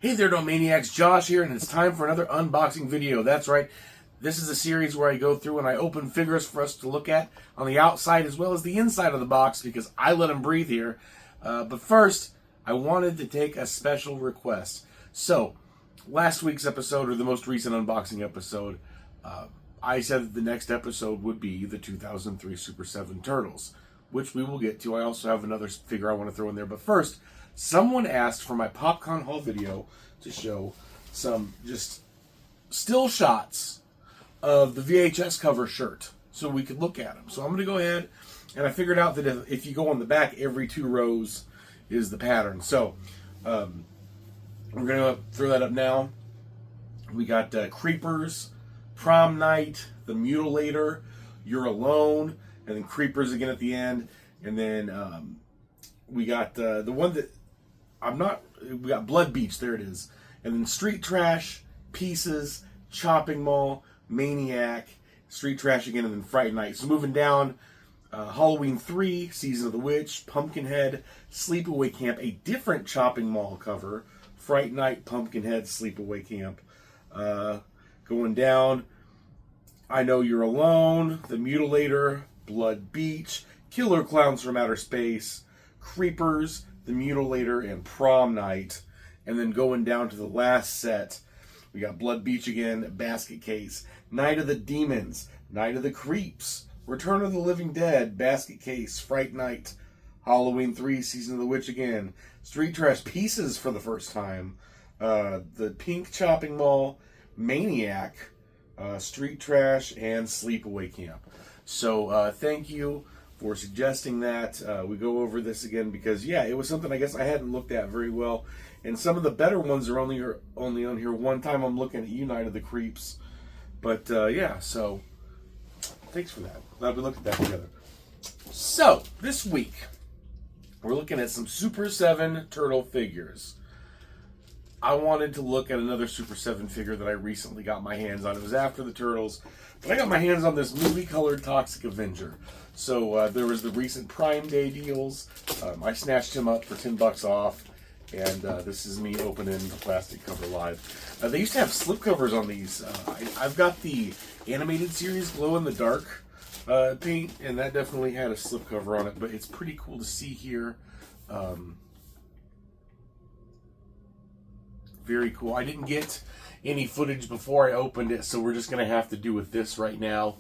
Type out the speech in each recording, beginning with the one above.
Hey there, Domaniacs, Josh here, and it's time for another unboxing video. That's right, this is a series where I go through and I open figures for us to look at on the outside as well as the inside of the box because I let them breathe here. But first, I wanted to take a special request. So, last week's episode, or the most recent unboxing episode, I said that the next episode would be the 2003 Super 7 Turtles, which we will get to. I also have another figure I want to throw in there, but first, someone asked for my PopCon haul video to show some just still shots of the VHS cover shirt so we could look at them. So I'm going to go ahead, and I figured out that if you go on the back, every 2 rows is the pattern. So we're going to throw that up now. We got Creepers, Prom Night, The Mutilator, You're Alone, and then Creepers again at the end. And then we got the one that we got Blood Beach, there it is. And then Street Trash, Pieces, Chopping Mall, Maniac, Street Trash again, and then Fright Night. So moving down, Halloween 3, Season of the Witch, Pumpkinhead, Sleepaway Camp, a different Chopping Mall cover, Fright Night, Pumpkinhead, Sleepaway Camp. Going down, I Know You're Alone, The Mutilator, Blood Beach, Killer Clowns from Outer Space, Creepers, The Mutilator, and Prom Night. And then going down to the last set, we got Blood Beach again, Basket Case, Night of the Demons, Night of the Creeps, Return of the Living Dead, Basket Case, Fright Night, Halloween 3, Season of the Witch again, Street Trash, Pieces for the first time, the Pink Chopping Mall, Maniac, Street Trash, and Sleepaway Camp. So thank you for suggesting that. We go over this again because, yeah, it was something I guess I hadn't looked at very well. And some of the better ones are only on here one time. I'm looking at Night of the Creeps. But, yeah, so thanks for that. Glad we looked at that together. So, this week, we're looking at some Super 7 Turtle figures. I wanted to look at another Super 7 figure that I recently got my hands on. It was after the Turtles, but I got my hands on this movie-colored Toxic Avenger. So there was the recent Prime Day deals. I snatched him up for $10 off, and this is me opening the plastic cover live. They used to have slipcovers on these. I've got the animated series Glow in the Dark paint, and that definitely had a slipcover on it, but it's pretty cool to see here. Very cool. I didn't get any footage before I opened it, so we're just going to have to do with this right now.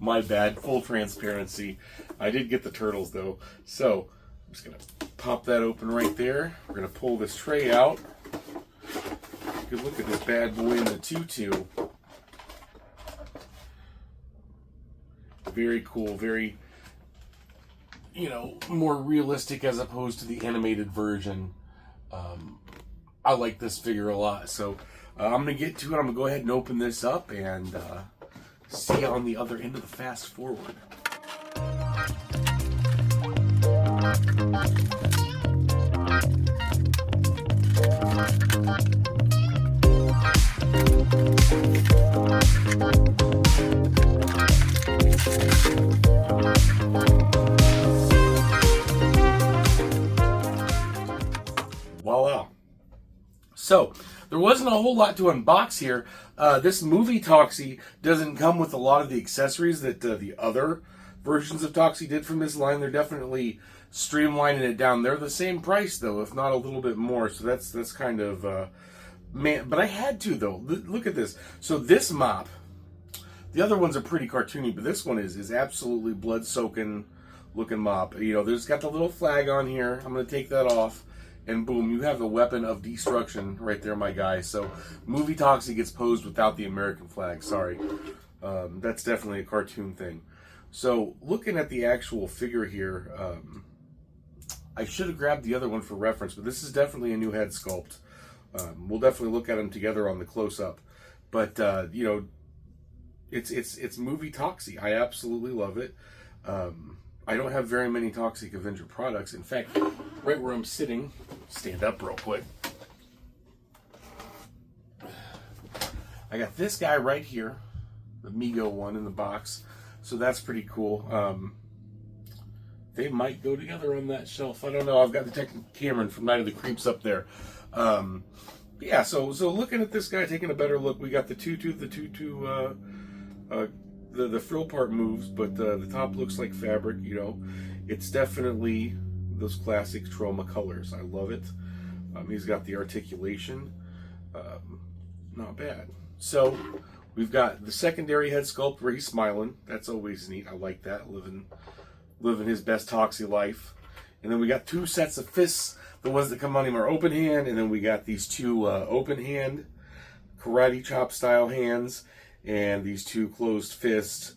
My bad. Full transparency. I did get the Turtles, though. So, I'm just going to pop that open right there. We're going to pull this tray out. Good look at this bad boy in the tutu. Very cool. Very, more realistic as opposed to the animated version. I like this figure a lot, so I'm going to get to it. I'm going to go ahead and open this up and see you on the other end of the fast forward. Voila. So, there wasn't a whole lot to unbox here. This movie Toxie doesn't come with a lot of the accessories that the other versions of Toxie did from this line. They're definitely streamlining it down. They're the same price, though, if not a little bit more. So that's kind of... but I had to, though. Look at this. So this mop, the other ones are pretty cartoony, but this one is absolutely blood-soaking looking mop. There's got the little flag on here. I'm going to take that off. And boom, you have a weapon of destruction right there, my guy. So, movie Toxie gets posed without the American flag. Sorry. That's definitely a cartoon thing. So, looking at the actual figure here, I should have grabbed the other one for reference, but this is definitely a new head sculpt. We'll definitely look at them together on the close-up. But, it's movie Toxie. I absolutely love it. I don't have very many Toxic Avenger products. In fact, right where I'm sitting, stand up real quick. I got this guy right here, the Mego one in the box. So that's pretty cool. they might go together on that shelf. I don't know. I've got Detective Cameron from Night of the Creeps up there. Yeah, so looking at this guy, taking a better look, we got the tutu, the frill part moves, but the top looks like fabric, you know. It's definitely those classic Troma colors. I love it. He's got the articulation. Not bad. So we've got the secondary head sculpt where he's smiling. That's always neat. I like that, living his best Toxie life. And then we got two sets of fists. The ones that come on him are open hand, and then we got these two open hand karate chop style hands, and these two closed fist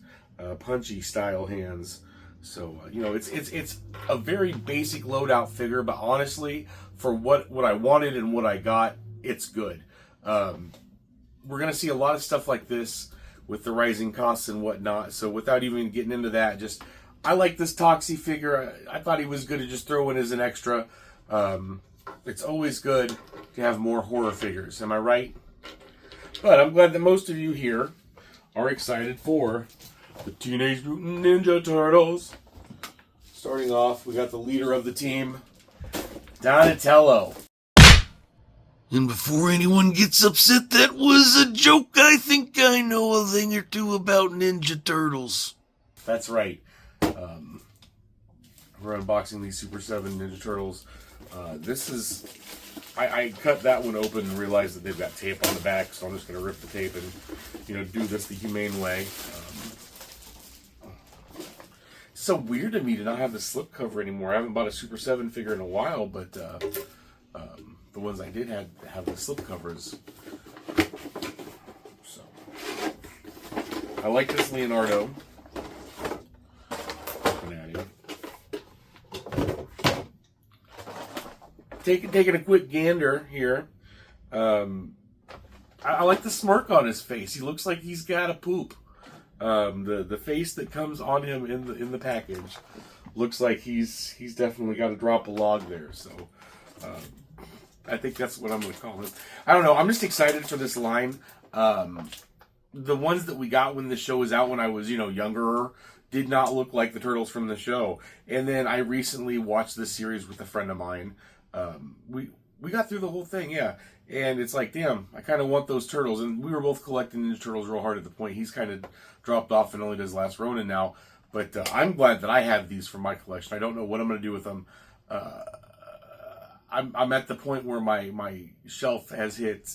punchy style hands. So you know, it's a very basic loadout figure, but honestly, for what I wanted and what I got, it's good. We're gonna see a lot of stuff like this with the rising costs and whatnot. So without even getting into that, just I like this Toxie figure. I thought he was good to just throw in as an extra. It's always good to have more horror figures. Am I right? But I'm glad that most of you here are excited for the Teenage Mutant Ninja Turtles. Starting off, we got the leader of the team, Donatello. And before anyone gets upset, that was a joke. I think I know a thing or two about Ninja Turtles. That's right. We're unboxing these Super 7 Ninja Turtles. This is... I cut that one open and realized that they've got tape on the back, so I'm just going to rip the tape and, you know, do this the humane way. It's so weird to me to not have the slipcover anymore. I haven't bought a Super 7 figure in a while, but the ones I did have the slipcovers. So I like this Leonardo. Looking at him. Taking a quick gander here. I like the smirk on his face. He looks like he's got a poop. The face that comes on him in the package looks like he's definitely got to drop a log there. So I think that's what I'm going to call him. I don't know. I'm just excited for this line. The ones that we got when the show was out when I was, you know, younger did not look like the Turtles from the show. And then I recently watched this series with a friend of mine. We got through the whole thing, yeah. And it's like, damn, I kind of want those Turtles. And we were both collecting Ninja Turtles real hard at the point. He's kind of dropped off and only does Last Ronin now. But I'm glad that I have these for my collection. I don't know what I'm going to do with them. I'm at the point where my shelf has hit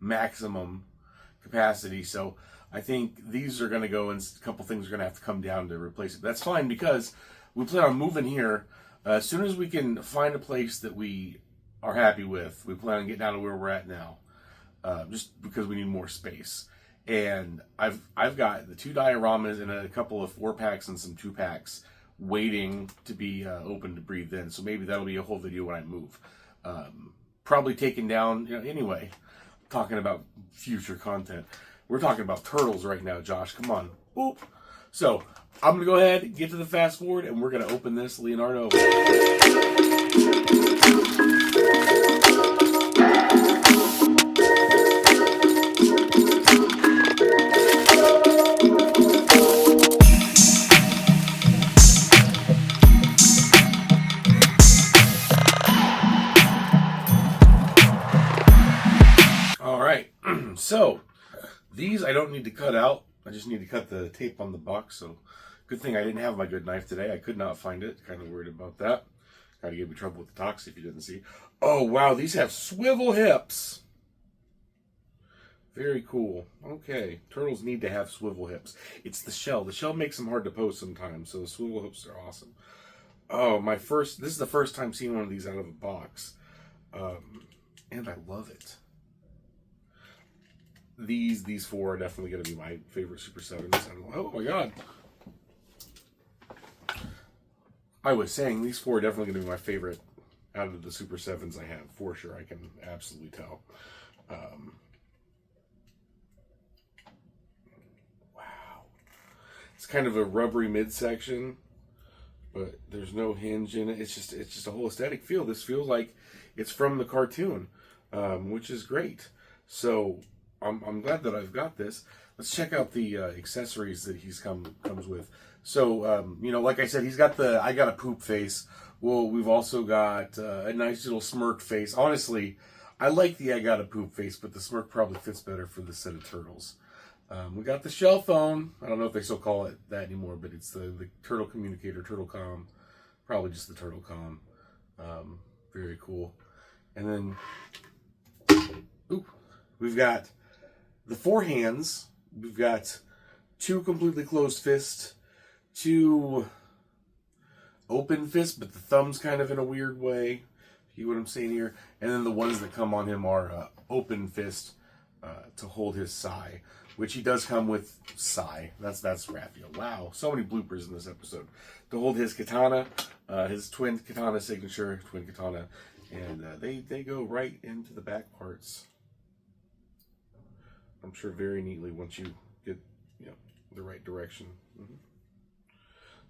maximum capacity. So I think these are going to go and a couple things are going to have to come down to replace it. But that's fine because we plan on moving here. As soon as we can find a place that we are happy with, we plan on getting out of where we're at now, just because we need more space. And I've got the 2 dioramas and a couple of 4-packs and some 2-packs waiting to be open to breathe in. So maybe that'll be a whole video when I move. Probably taken down, you know, anyway, talking about future content. We're talking about Turtles right now, Josh. Come on. Boop. So I'm going to go ahead, get to the fast forward, and we're going to open this Leonardo. All right. So these I don't need to cut out. I just need to cut the tape on the box. So good thing I didn't have my good knife today. I could not find it. Kind of worried about that. Kind of gave me trouble with the Toxie if you didn't see. Oh, wow. These have swivel hips. Very cool. Okay. Turtles need to have swivel hips. It's the shell. The shell makes them hard to pose sometimes. So the swivel hips are awesome. Oh, this is the first time seeing one of these out of a box. And I love it. These 4 are definitely going to be my favorite Super 7s. Oh my god. I was saying these 4 are definitely going to be my favorite out of the Super 7s I have, for sure. I can absolutely tell. Wow. It's kind of a rubbery midsection, but there's no hinge in it. It's just a whole aesthetic feel. This feels like it's from the cartoon, which is great. So I'm glad that I've got this. Let's check out the accessories that he's comes with. So, you know, like I said, he's got the I got a poop face. Well, we've also got a nice little smirk face. Honestly, I like the I got a poop face, but the smirk probably fits better for the set of turtles. We got the shell phone. I don't know if they still call it that anymore, but it's the turtle communicator, turtle comm. Probably just the turtle comm. Very cool. And then, ooh, we've got the 4 hands. We've got 2 completely closed fists, 2 open fists, but the thumb's kind of in a weird way. You know what I'm saying here? And then the ones that come on him are open fist to hold his sai, which he does come with sai. That's Raphael. Wow, so many bloopers in this episode. To hold his katana, his twin katana signature, twin katana, and they go right into the back parts. I'm sure very neatly once you get the right direction. Mm-hmm.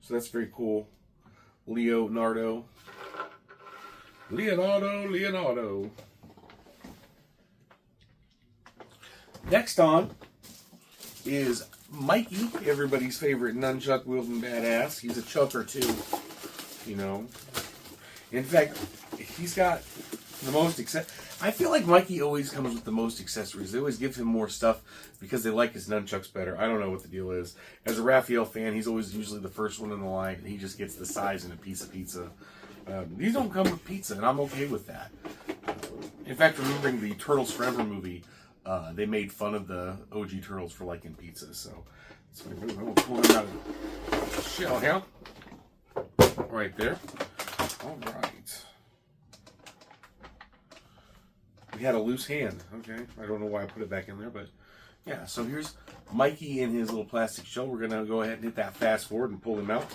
So that's very cool. Leonardo. Next on is Mikey, everybody's favorite nunchuck wielding badass. He's a chucker too, you know. In fact, he's got the most I feel like Mikey always comes with the most accessories. They always give him more stuff because they like his nunchucks better. I don't know what the deal is. As a Raphael fan, he's always usually the first one in the line, and he just gets the size and a piece of pizza. These don't come with pizza, and I'm okay with that. In fact, remembering the Turtles Forever movie, they made fun of the OG Turtles for liking pizza. So I'm going to pull them out of the shell here. Right there. All right. We had a loose hand. Okay. I don't know why I put it back in there, but yeah. So here's Mikey in his little plastic shell. We're going to go ahead and hit that fast forward and pull him out.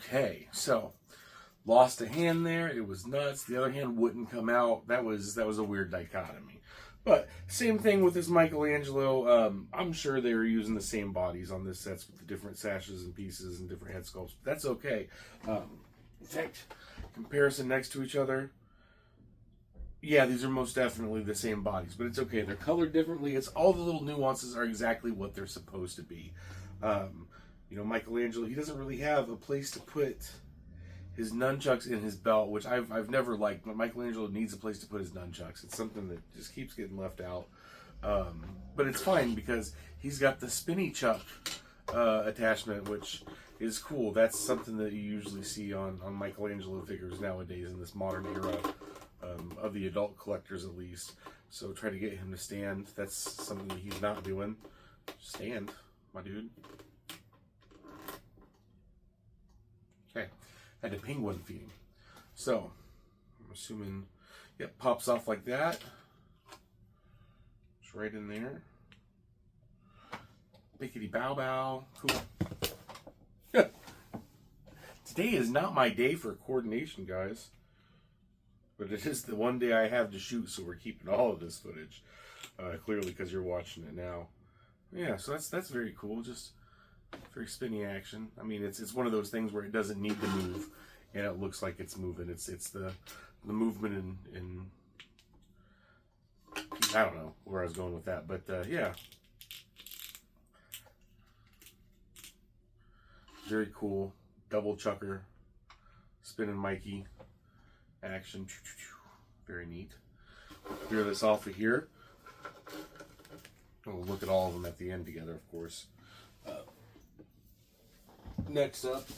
Okay, so lost a hand there. It was nuts. The other hand wouldn't come out. That was a weird dichotomy. But same thing with this Michelangelo. I'm sure they were using the same bodies on this sets with the different sashes and pieces and different head sculpts. But that's okay. In fact, comparison next to each other. Yeah, these are most definitely the same bodies, but it's okay. They're colored differently. It's all the little nuances are exactly what they're supposed to be. You know, Michelangelo, he doesn't really have a place to put his nunchucks in his belt, which I've never liked, but Michelangelo needs a place to put his nunchucks. It's something that just keeps getting left out. But it's fine because he's got the spinny chuck attachment, which is cool. That's something that you usually see on Michelangelo figures nowadays in this modern era of the adult collectors at least. So try to get him to stand. That's something that he's not doing. Stand, my dude. Okay, had a penguin feeding. So, I'm assuming, yep, pops off like that. It's right in there. Bickety bow bow. Cool. Today is not my day for coordination, guys. But it is the one day I have to shoot, so we're keeping all of this footage. Clearly, because you're watching it now. Yeah, so that's very cool. Just very spinny action. I mean, it's one of those things where it doesn't need to move, and it looks like it's moving. It's the movement in I don't know where I was going with that, but yeah, very cool. Double chucker, spinning Mikey action. Very neat. Clear this off of here. We'll look at all of them at the end together, of course. Next up,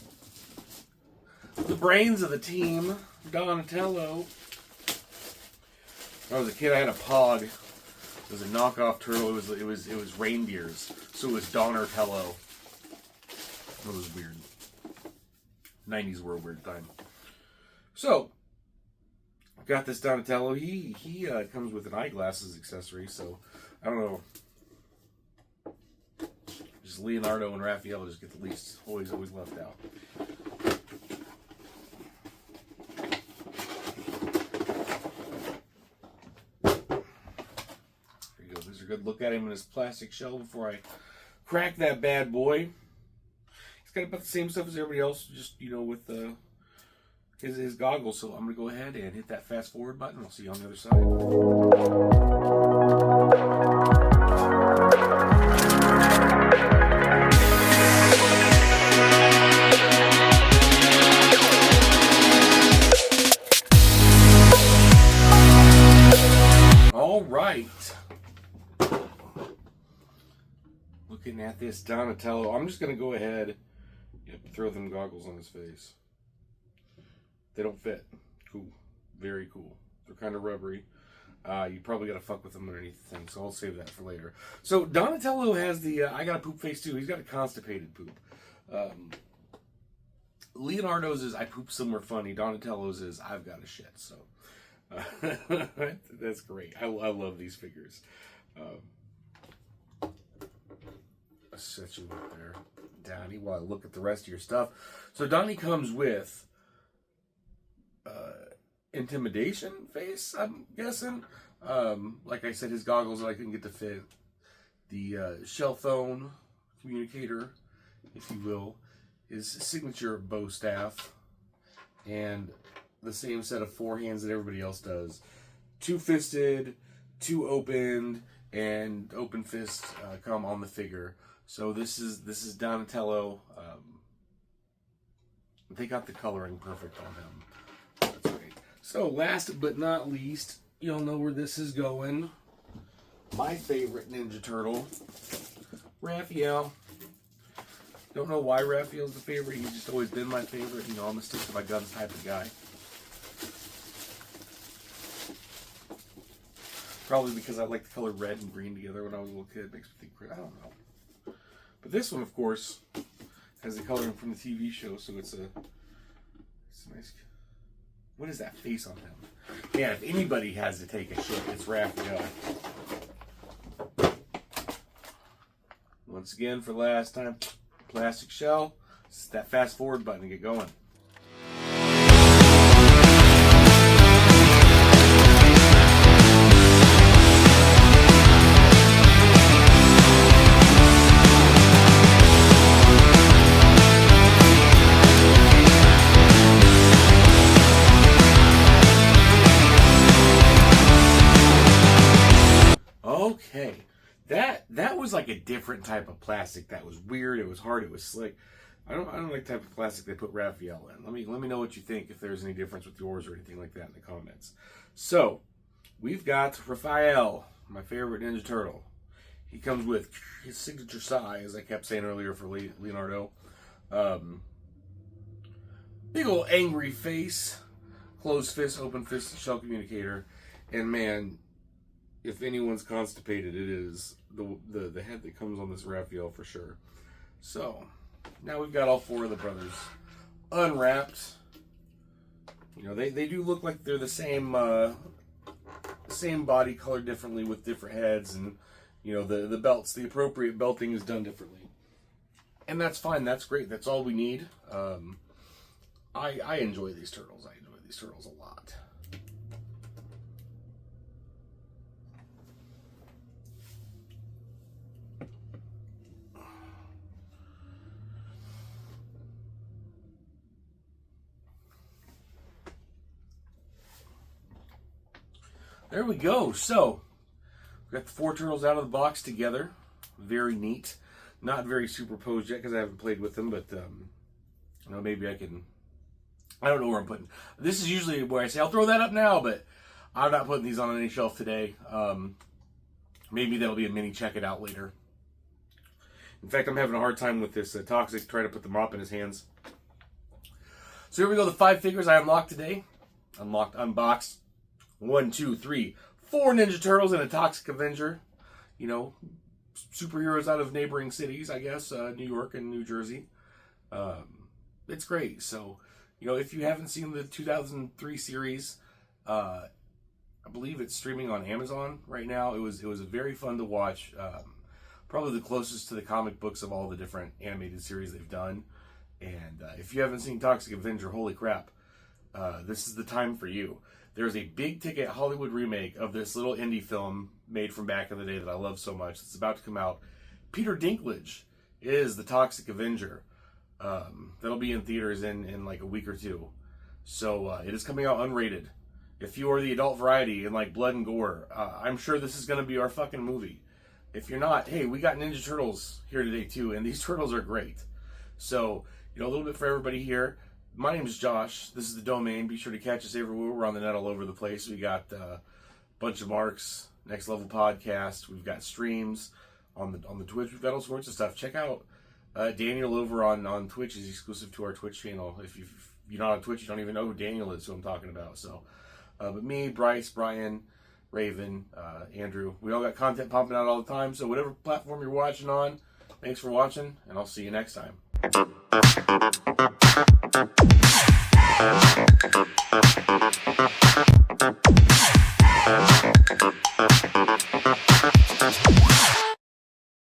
the brains of the team, Donatello. When I was a kid, I had a Pog. It was a knockoff turtle. It was reindeers, so it was Donatello. It was weird. 90s were a weird time. So, got this Donatello. He comes with an eyeglasses accessory, so I don't know. Just Leonardo and Raphael just get the least, always left out. good look at him in his plastic shell before I crack that bad boy. He's got about the same stuff as everybody else, just, you know, with his goggles. So I'm going to go ahead and hit that fast forward button. I'll see you on the other side. All right. Looking at this Donatello, I'm just going to go ahead and throw them goggles on his face. They don't fit. Cool. Very cool. They're kind of rubbery. You probably got to fuck with them underneath the thing, so I'll save that for later. So Donatello has the, I got a poop face too. He's got a constipated poop. Leonardo's is, I poop somewhere funny. Donatello's is, I've got a shit. So that's great. I love these figures. I'll set you up there, Donnie, while I look at the rest of your stuff. So Donnie comes with intimidation face, I'm guessing. Like I said, his goggles that I couldn't get to fit. The shell phone communicator, if you will. His signature bow staff. And the same set of four hands that everybody else does. Two-fisted, two opened, and open fists come on the figure. So this is Donatello. They got the coloring perfect on him. That's great. So last but not least, you'll know where this is going. My favorite Ninja Turtle, Raphael. Don't know why Raphael's the favorite. He's just always been my favorite. You know, I'm a stick to my guns type of guy. Probably because I like the color red and green together when I was a little kid. It makes me think, I don't know. But this one, of course, has the coloring from the TV show, so it's a nice. What is that face on him? Yeah, if anybody has to take a shit, it's Raphael. Once again, for the last time, plastic shell. It's that fast forward button to get going. Okay, that was like a different type of plastic. That was weird. It was hard. It was slick. I don't like the type of plastic they put Raphael in. Let me know what you think, if there's any difference with yours or anything like that in the comments. So we've got Raphael, my favorite Ninja Turtle. He comes with his signature size, I kept saying earlier, for Leonardo. Big old angry face, closed fist, open fist, shell communicator, and man, if anyone's constipated, it is the head that comes on this Raphael for sure. So now we've got all four of the brothers unwrapped. You know, they do look like they're the same body color differently with different heads, and you know the belts, the appropriate belting is done differently, and that's fine. That's great. That's all we need. I enjoy these turtles. I enjoy these turtles a lot. There we go. So, we've got the four turtles out of the box together. Very neat. Not very superposed yet because I haven't played with them, but you know, maybe I can. I don't know where I'm putting. This is usually where I say I'll throw that up now, but I'm not putting these on any shelf today. Maybe that'll be a mini check it out later. In fact, I'm having a hard time with this Toxic trying to put the mop in his hands. So here we go. The 5 figures I unlocked today. Unboxed. 1, 2, 3, 4 Ninja Turtles and a Toxic Avenger. You know, superheroes out of neighboring cities, I guess, New York and New Jersey. It's great. So, you know, if you haven't seen the 2003 series, I believe it's streaming on Amazon right now. It was very fun to watch. Probably the closest to the comic books of all the different animated series they've done. And if you haven't seen Toxic Avenger, holy crap, this is the time for you. There's a big ticket Hollywood remake of this little indie film made from back in the day that I love so much. It's about to come out. Peter Dinklage is the Toxic Avenger. That'll be in theaters in like a week or two. So it is coming out unrated. If you are the adult variety and like blood and gore, I'm sure this is going to be our fucking movie. If you're not, hey, we got Ninja Turtles here today too, and these turtles are great. So, a little bit for everybody here. My name is Josh. This is The Domain. Be sure to catch us everywhere. We're on the net all over the place. We got a bunch of marks, Next Level Podcast. We've got streams on the Twitch. We've got all sorts of stuff. Check out Daniel over on Twitch. Is exclusive to our Twitch channel. If you're not on Twitch, you don't even know who Daniel is, who I'm talking about. So, but me, Bryce, Brian, Raven, Andrew, we all got content pumping out all the time. So whatever platform you're watching on, thanks for watching, and I'll see you next time.